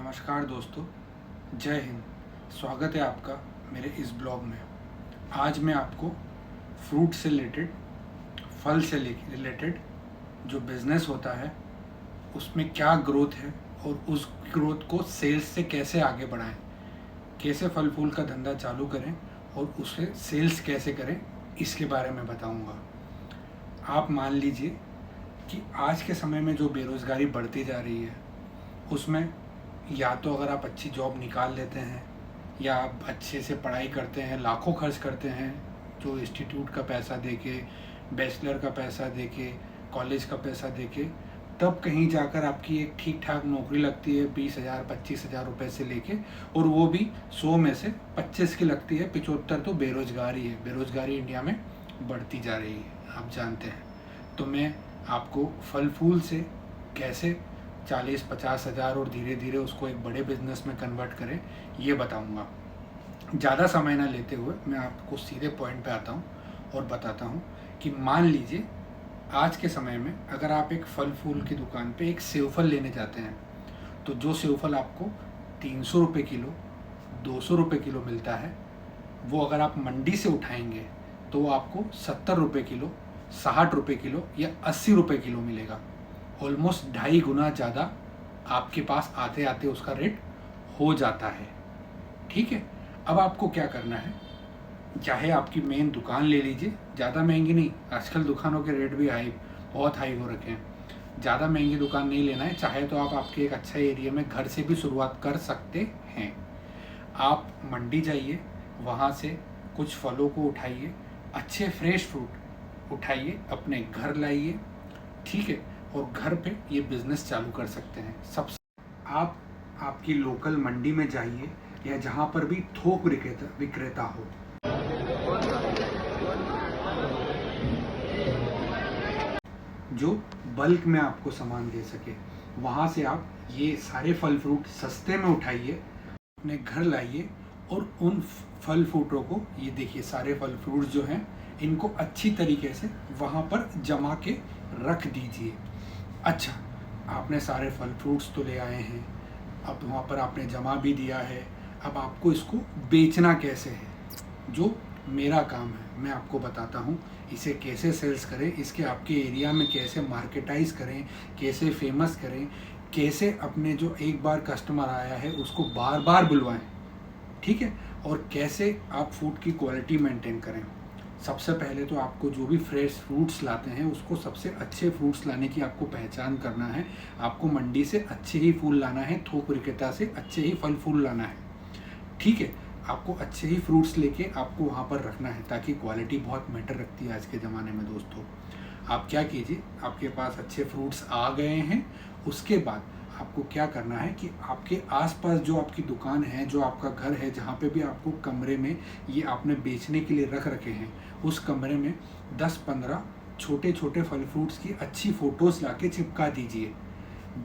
नमस्कार दोस्तों, जय हिंद। स्वागत है आपका मेरे इस ब्लॉग में। आज मैं आपको फ्रूट से रिलेटेड, फल से रिलेटेड जो बिज़नेस होता है उसमें क्या ग्रोथ है और उस ग्रोथ को सेल्स से कैसे आगे बढ़ाएं, कैसे फल फूल का धंधा चालू करें और उसे सेल्स कैसे करें, इसके बारे में बताऊंगा। आप मान लीजिए कि आज के समय में जो बेरोज़गारी बढ़ती जा रही है उसमें या तो अगर आप अच्छी जॉब निकाल लेते हैं या आप अच्छे से पढ़ाई करते हैं, लाखों खर्च करते हैं, जो इंस्टीट्यूट का पैसा देके, बैचलर का पैसा देके, कॉलेज का पैसा देके, तब कहीं जाकर आपकी एक ठीक ठाक नौकरी लगती है 20,000 25,000 रुपये से लेके, और वो भी 100 में से 25 की लगती है, 75 तो बेरोजगारी है। बेरोजगारी इंडिया में बढ़ती जा रही है, आप जानते हैं। तो मैं आपको फल फूल से कैसे 40-50 हज़ार और धीरे धीरे उसको एक बड़े बिजनेस में कन्वर्ट करें, ये बताऊंगा। ज़्यादा समय ना लेते हुए मैं आपको सीधे पॉइंट पे आता हूँ और बताता हूँ कि मान लीजिए आज के समय में अगर आप एक फल फूल की दुकान पे एक सेव फल लेने जाते हैं तो जो सेव फल आपको 300 रुपये किलो, 200 रुपये किलो मिलता है, वो अगर आप मंडी से उठाएंगे तो वो आपको 70 रुपये किलो, 60 रुपये किलो या 80 रुपये किलो मिलेगा। ऑलमोस्ट 2.5 गुना ज़्यादा आपके पास आते आते उसका रेट हो जाता है। ठीक है, अब आपको क्या करना है, चाहे आपकी मेन दुकान ले लीजिए, ज़्यादा महंगी नहीं, आजकल दुकानों के रेट भी बहुत हाई हो रखे हैं। ज़्यादा महंगी दुकान नहीं लेना है, चाहे तो आप आपके एक अच्छा एरिया में घर से भी शुरुआत कर सकते हैं। आप मंडी जाइए, वहाँ से कुछ फलों को उठाइए, अच्छे फ्रेश फ्रूट उठाइए, अपने घर लाइए, ठीक है, और घर पे ये बिज़नेस चालू कर सकते हैं। सबसे आप आपकी लोकल मंडी में जाइए या जहाँ पर भी थोक विक्रेता हो, जो बल्क में आपको सामान दे सके, वहाँ से आप ये सारे फल फ्रूट सस्ते में उठाइए, अपने घर लाइए और उन फल फ्रूटों को, ये देखिए सारे फल फ्रूट जो हैं, इनको अच्छी तरीके से वहाँ पर जमा के रख दीजिए। अच्छा, आपने सारे फल फ्रूट्स तो ले आए हैं, अब वहाँ पर आपने जमा भी दिया है, अब आपको इसको बेचना कैसे है, जो मेरा काम है मैं आपको बताता हूँ। इसे कैसे सेल्स करें, इसके आपके एरिया में कैसे मार्केटाइज करें, कैसे फेमस करें, कैसे अपने जो एक बार कस्टमर आया है उसको बार बार बुलवाएं, ठीक है, और कैसे आप फूड की क्वालिटी मेंटेन करें। सबसे पहले तो आपको जो भी फ्रेश फ्रूट्स लाते हैं उसको सबसे अच्छे फ्रूट्स लाने की आपको पहचान करना है। आपको मंडी से अच्छे ही फूल लाना है, थोक विक्रेता से अच्छे ही फल फूल लाना है, ठीक है। आपको अच्छे ही फ्रूट्स लेके आपको वहाँ पर रखना है, ताकि क्वालिटी बहुत मैटर रखती है आज के ज़माने में दोस्तों। आप क्या कीजिए, आपके पास अच्छे फ्रूट्स आ गए हैं, उसके बाद आपको क्या करना है कि आपके आसपास जो आपकी दुकान है, जो आपका घर है, जहाँ पे भी आपको कमरे में ये आपने बेचने के लिए रख रखे हैं, उस कमरे में 10-15 छोटे छोटे फल फ्रूट्स की अच्छी फ़ोटोज़ लाके चिपका दीजिए।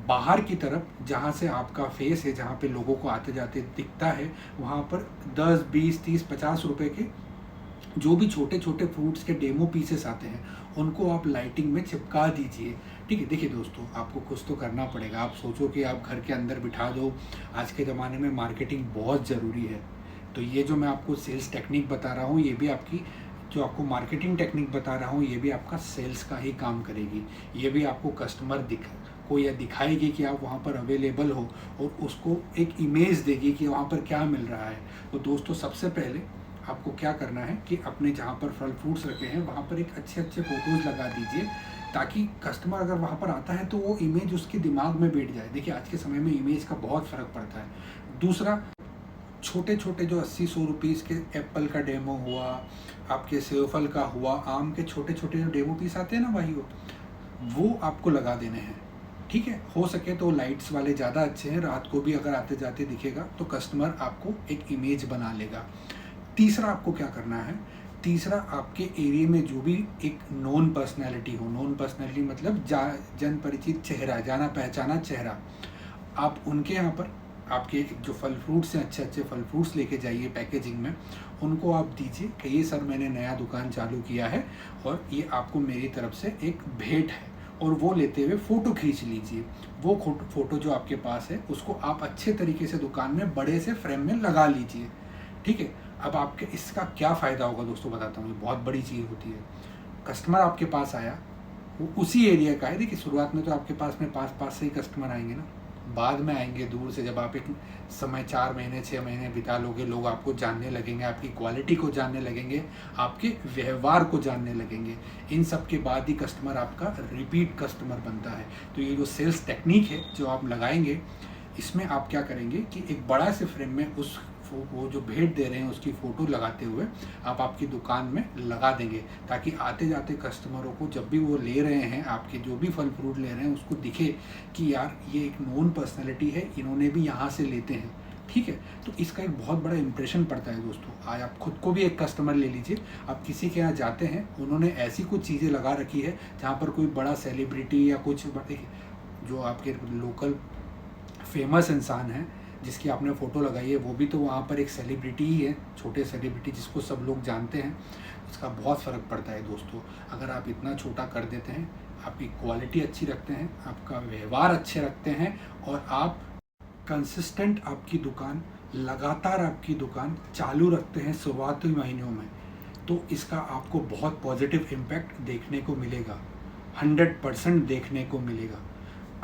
बाहर की तरफ जहाँ से आपका फेस है, जहाँ पे लोगों को आते जाते दिखता है, वहाँ पर 10, 20, 30, 50 रुपए के जो भी छोटे छोटे फ्रूट्स के डेमो पीसेस आते हैं उनको आप लाइटिंग में चिपका दीजिए, ठीक है। देखिए दोस्तों, आपको कुछ तो करना पड़ेगा। आप सोचो कि आप घर के अंदर बिठा दो, आज के ज़माने में मार्केटिंग बहुत ज़रूरी है। तो ये जो मैं आपको सेल्स टेक्निक बता रहा हूँ, ये भी आपकी जो आपको मार्केटिंग टेक्निक बता रहा हूँ, ये भी आपका सेल्स का ही काम करेगी। ये भी आपको कस्टमर को यह दिखाएगी कि आप वहाँ पर अवेलेबल हो, और उसको एक इमेज देगी कि वहाँ पर क्या मिल रहा है। तो दोस्तों, सबसे पहले आपको क्या करना है कि अपने जहाँ पर फल फ्रूट्स रखे हैं वहाँ पर एक अच्छे अच्छे फ़ोटोज़ लगा दीजिए, ताकि कस्टमर अगर वहाँ पर आता है तो वो इमेज उसके दिमाग में बैठ जाए। देखिए, आज के समय में इमेज का बहुत फ़र्क पड़ता है। दूसरा, छोटे छोटे जो 80-100 रुपीज़ के एप्पल का डेमो हुआ, आपके सेव फल का हुआ, आम के छोटे छोटे जो डेमो पीस आते हैं ना भाई, वो आपको लगा देने हैं, ठीक है। हो सके तो लाइट्स वाले ज़्यादा अच्छे हैं, रात को भी अगर आते जाते दिखेगा तो कस्टमर आपको एक इमेज बना लेगा। तीसरा, आपको क्या करना है, तीसरा, आपके एरिया में जो भी एक नॉन पर्सनैलिटी हो, नॉन पर्सनैलिटी मतलब जन परिचित चेहरा, जाना पहचाना चेहरा, आप उनके यहाँ पर आपके जो फल फ्रूट्स हैं, अच्छे अच्छे फल फ्रूट्स लेके जाइए पैकेजिंग में, उनको आप दीजिए कि ये सर मैंने नया दुकान चालू किया है और ये आपको मेरी तरफ से एक भेंट है। और वो लेते हुए फ़ोटो खींच लीजिए। वो फ़ोटो जो आपके पास है उसको आप अच्छे तरीके से दुकान में बड़े से फ्रेम में लगा लीजिए, ठीक है। अब आपके इसका क्या फ़ायदा होगा दोस्तों बताता हूँ, ये बहुत बड़ी चीज़ होती है। कस्टमर आपके पास आया, वो उसी एरिया का है। देखिए शुरुआत में तो आपके पास में पास से ही कस्टमर आएंगे ना, बाद में आएंगे दूर से। जब आप एक समय 4 महीने 6 महीने बिता लोगे, लोग आपको जानने लगेंगे, आपकी क्वालिटी को जानने लगेंगे, आपके व्यवहार को जानने लगेंगे। इन सब के बाद ही कस्टमर आपका रिपीट कस्टमर बनता है। तो ये जो सेल्स टेक्निक है जो आप लगाएंगे, इसमें आप क्या करेंगे कि एक बड़ा से फ्रेम में उस वो जो भेंट दे रहे हैं उसकी फ़ोटो लगाते हुए आप आपकी दुकान में लगा देंगे, ताकि आते जाते कस्टमरों को जब भी वो ले रहे हैं, आपके जो भी फल फ्रूट ले रहे हैं, उसको दिखे कि यार ये एक नोन पर्सनैलिटी है, इन्होंने भी यहाँ से लेते हैं, ठीक है। तो इसका एक बहुत बड़ा इंप्रेशन पड़ता है दोस्तों। आज आप खुद को भी एक कस्टमर ले लीजिए, आप किसी के यहाँ जाते हैं, उन्होंने ऐसी कुछ चीज़ें लगा रखी है जहाँ पर कोई बड़ा सेलिब्रिटी या कुछ जो आपके लोकल फेमस इंसान है जिसकी आपने फ़ोटो लगाई है, वो भी तो वहाँ पर एक सेलिब्रिटी ही है, छोटे सेलिब्रिटी जिसको सब लोग जानते हैं। इसका बहुत फ़र्क पड़ता है दोस्तों। अगर आप इतना छोटा कर देते हैं, आपकी क्वालिटी अच्छी रखते हैं, आपका व्यवहार अच्छे रखते हैं, और आप कंसिस्टेंट आपकी दुकान, लगातार आपकी दुकान चालू रखते हैं शुरुआती महीनों में, तो इसका आपको बहुत पॉजिटिव इम्पैक्ट देखने को मिलेगा, 100% देखने को मिलेगा।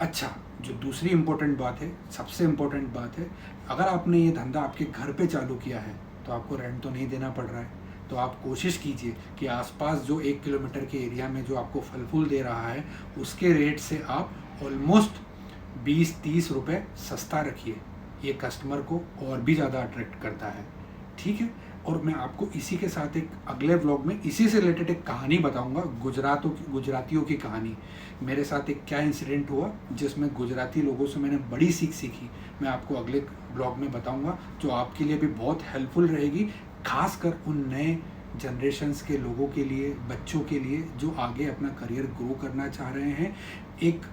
अच्छा, जो दूसरी इम्पोर्टेंट बात है, सबसे इम्पोर्टेंट बात है, अगर आपने ये धंधा आपके घर पे चालू किया है तो आपको रेंट तो नहीं देना पड़ रहा है। तो आप कोशिश कीजिए कि आसपास जो 1 किलोमीटर के एरिया में जो आपको फल फूल दे रहा है, उसके रेट से आप ऑलमोस्ट 20-30 रुपये सस्ता रखिए। ये कस्टमर को और भी ज़्यादा अट्रैक्ट करता है, ठीक है। और मैं आपको इसी के साथ एक अगले व्लॉग में इसी से रिलेटेड एक कहानी बताऊंगा, गुजरातियों की कहानी। मेरे साथ एक क्या इंसिडेंट हुआ जिसमें गुजराती लोगों से मैंने बड़ी सीख सीखी, मैं आपको अगले ब्लॉग में बताऊंगा, जो आपके लिए भी बहुत हेल्पफुल रहेगी, खासकर उन नए जनरेशन्स के लोगों के लिए, बच्चों के लिए जो आगे अपना करियर ग्रो करना चाह रहे हैं, एक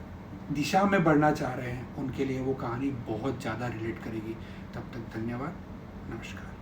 दिशा में बढ़ना चाह रहे हैं, उनके लिए वो कहानी बहुत ज़्यादा रिलेट करेगी। तब तक धन्यवाद, नमस्कार।